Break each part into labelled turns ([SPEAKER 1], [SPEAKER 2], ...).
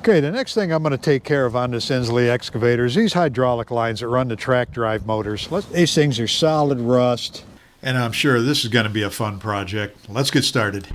[SPEAKER 1] Okay, the next thing I'm going to take care of on this Insley excavator is these hydraulic lines that run the track drive motors. These things are solid rust, and I'm sure this is going to be a fun project. Let's get started.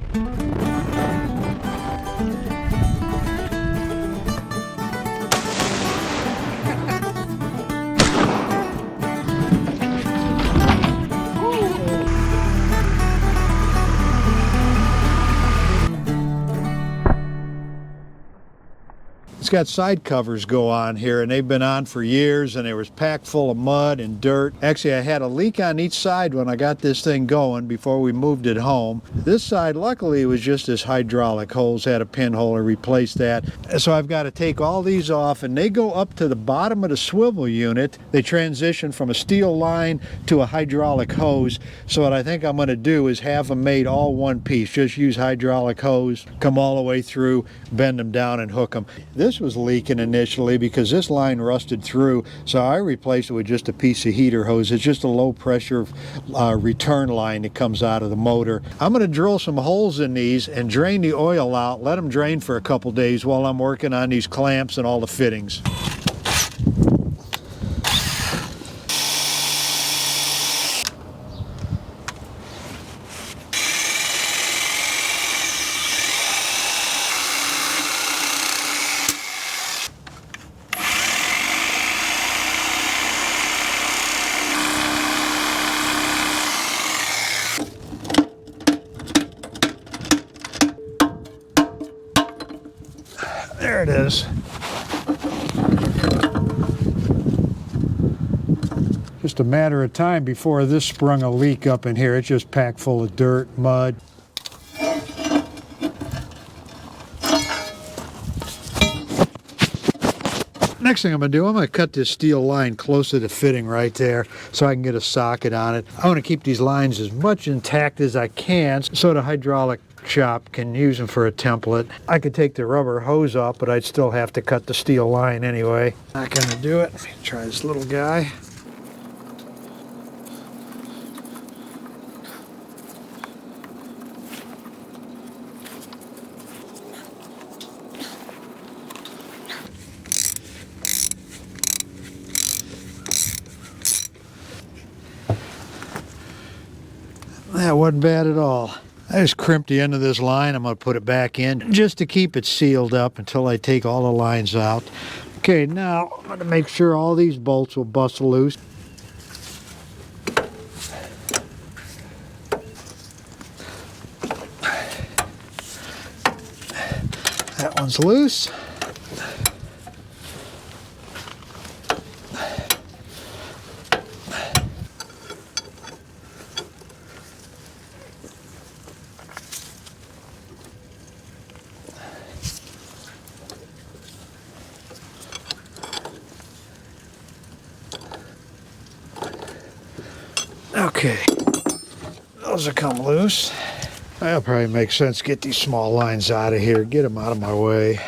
[SPEAKER 1] It's got side covers go on here, and they've been on for years, and they was packed full of mud and dirt. Actually, I had a leak on each side when I got this thing going before we moved it home. This side, luckily, it was just this hydraulic hose, had a pinhole to replace that. So I've got to take all these off, and they go up to the bottom of the swivel unit. They transition from a steel line to a hydraulic hose. So what I think I'm going to do is have them made all one piece. Just use hydraulic hose, come all the way through, bend them down, and hook them. This was leaking initially because this line rusted through, so I replaced it with just a piece of heater hose. It's just a low pressure return line that comes out of the motor. I'm going to drill some holes in these and drain the oil out, let them drain for a couple days while I'm working on these clamps and all the fittings. There it is. Just a matter of time before this sprung a leak up in here. It's just packed full of dirt, mud. Next thing I'm going to do, I'm going to cut this steel line close to the fitting right there so I can get a socket on it. I want to keep these lines as much intact as I can so the hydraulic shop can use them for a template. I could take the rubber hose off, but I'd still have to cut the steel line anyway. Not going to do it. Let me try this little guy. That wasn't bad at all. I just crimped the end of this line. I'm going to put it back in just to keep it sealed up until I take all the lines out. Okay, now I'm going to make sure all these bolts will bust loose. That one's loose. Okay, those will come loose. That'll probably make sense to get these small lines out of here, get them out of my way.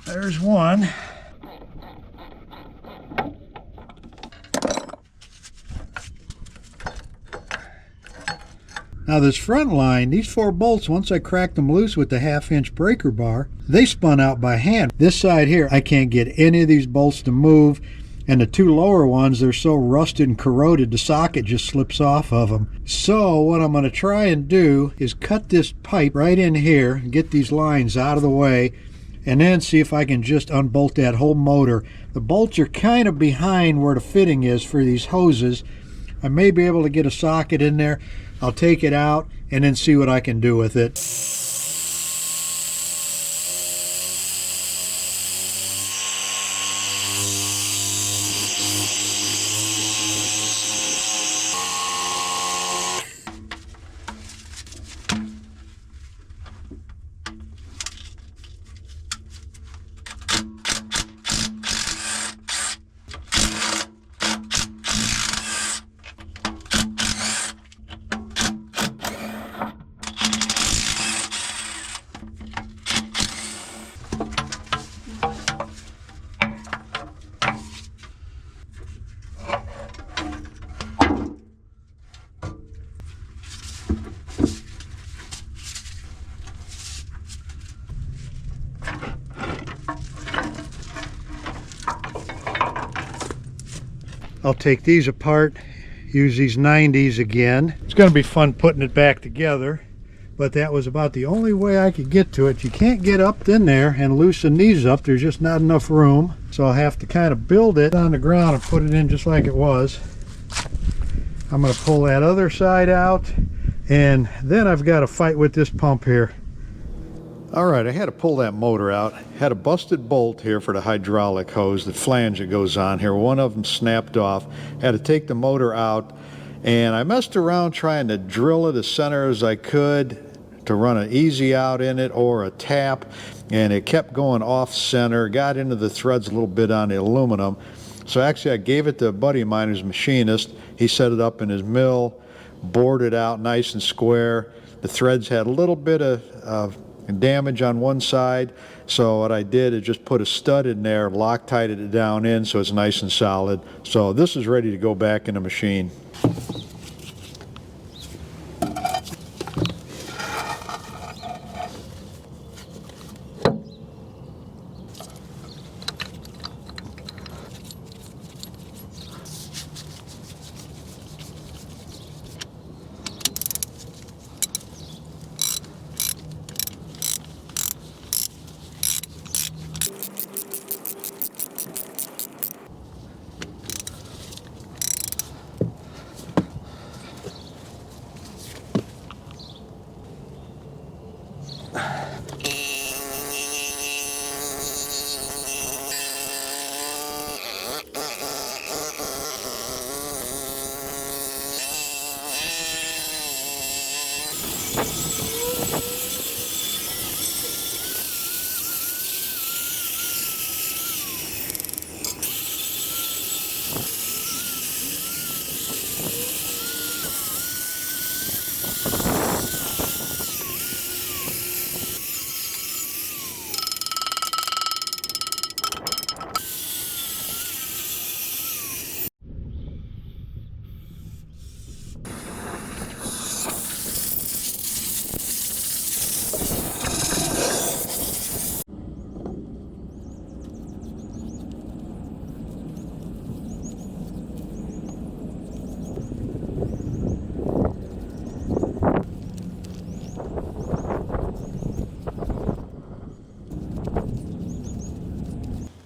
[SPEAKER 1] There's one. Now this front line, these 4 bolts, once I cracked them loose with the 1/2-inch breaker bar, they spun out by hand. This side here, I can't get any of these bolts to move, and the 2 lower ones, they're so rusted and corroded, the socket just slips off of them. So what I'm going to try and do is cut this pipe right in here, get these lines out of the way, and then see if I can just unbolt that whole motor. The bolts are kind of behind where the fitting is for these hoses. I may be able to get a socket in there. I'll take it out and then see what I can do with it. I'll take these apart, use these 90s again. It's going to be fun putting it back together, but that was about the only way I could get to it. You can't get up in there and loosen these up. There's just not enough room. So I'll have to kind of build it on the ground and put it in just like it was. I'm going to pull that other side out, and then I've got to fight with this pump here. All right, I had to pull that motor out. Had a busted bolt here for the hydraulic hose, the flange that goes on here. One of them snapped off. Had to take the motor out, and I messed around trying to drill it as center as I could to run an easy out in it or a tap, and it kept going off center, got into the threads a little bit on the aluminum. So actually I gave it to a buddy of mine who's a machinist. He set it up in his mill, bored it out nice and square. The threads had a little bit of damage on one side, so what I did is just put a stud in there, Loctited it down in so it's nice and solid. So this is ready to go back in the machine.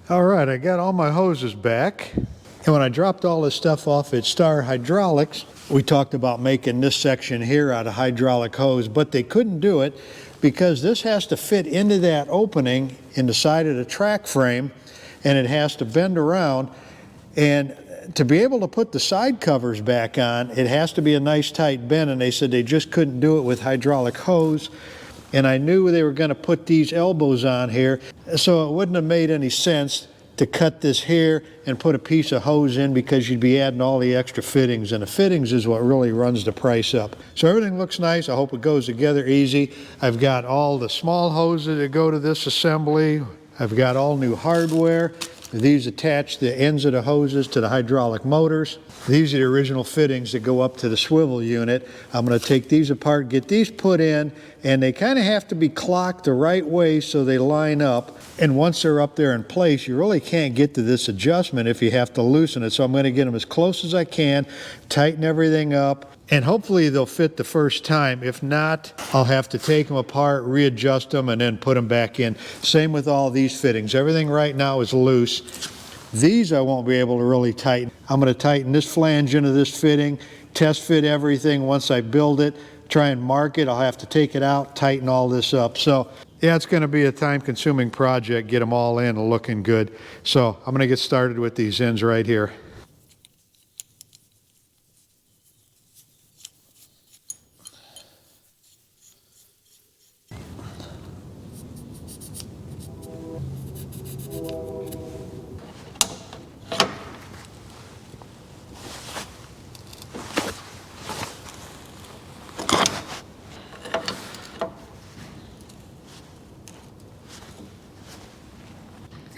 [SPEAKER 1] All right, I got all my hoses back. And when I dropped all this stuff off at Star Hydraulics, we talked about making this section here out of hydraulic hose, but they couldn't do it because this has to fit into that opening in the side of the track frame, and it has to bend around. And to be able to put the side covers back on, it has to be a nice tight bend, and they said they just couldn't do it with hydraulic hose. And I knew they were going to put these elbows on here, so it wouldn't have made any sense to cut this here and put a piece of hose in, because you'd be adding all the extra fittings, and the fittings is what really runs the price up. So everything looks nice. I hope it goes together easy. I've got all the small hoses that go to this assembly. I've got all new hardware. These attach the ends of the hoses to the hydraulic motors. These are the original fittings that go up to the swivel unit. I'm going to take these apart, get these put in, and they kind of have to be clocked the right way so they line up. And once they're up there in place, you really can't get to this adjustment if you have to loosen it. So I'm going to get them as close as I can, tighten everything up, and hopefully they'll fit the first time. If not, I'll have to take them apart, readjust them, and then put them back in. Same with all these fittings. Everything right now is loose. These I won't be able to really tighten. I'm going to tighten this flange into this fitting, test fit everything. Once I build it, try and mark it, I'll have to take it out, tighten all this up. So yeah, it's going to be a time-consuming project, get them all in and looking good. So I'm going to get started with these ends right here.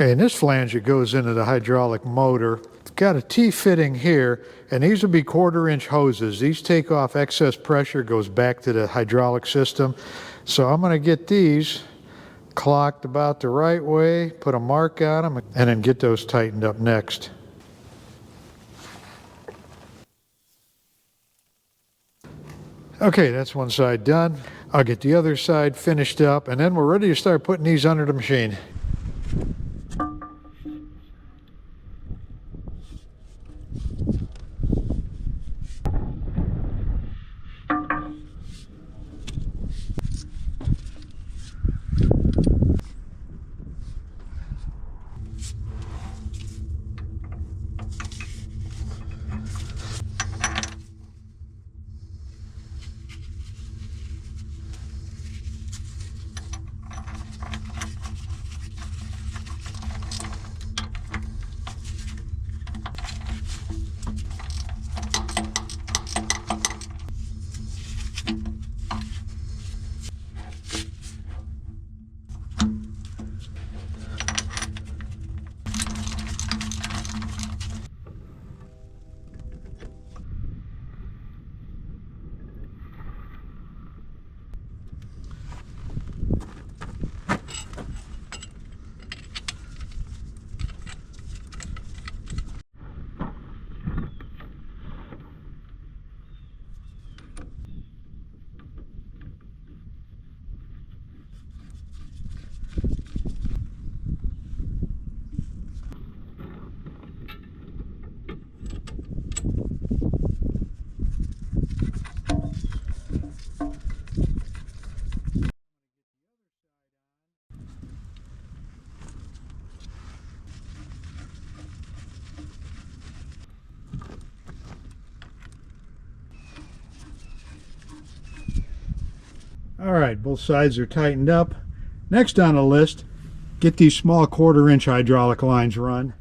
[SPEAKER 1] Okay, and this flange that goes into the hydraulic motor, it's got a T-fitting here, and these will be 1/4-inch hoses. These take off excess pressure, goes back to the hydraulic system. So I'm going to get these clocked about the right way, put a mark on them, and then get those tightened up next. Okay, that's one side done. I'll get the other side finished up, and then we're ready to start putting these under the machine. All right, both sides are tightened up. Next on the list, get these small 1/4 inch hydraulic lines run.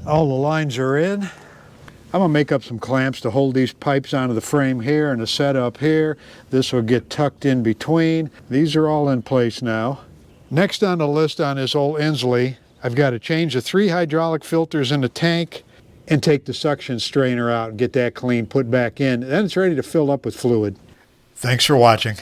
[SPEAKER 1] All the lines are in. I'm gonna make up some clamps to hold these pipes onto the frame here and a set up here. This will get tucked in between. These are all in place now. Next on the list on this old Insley, I've got to change the 3 hydraulic filters in the tank and take the suction strainer out and get that clean, put back in. Then it's ready to fill up with fluid. Thanks for watching.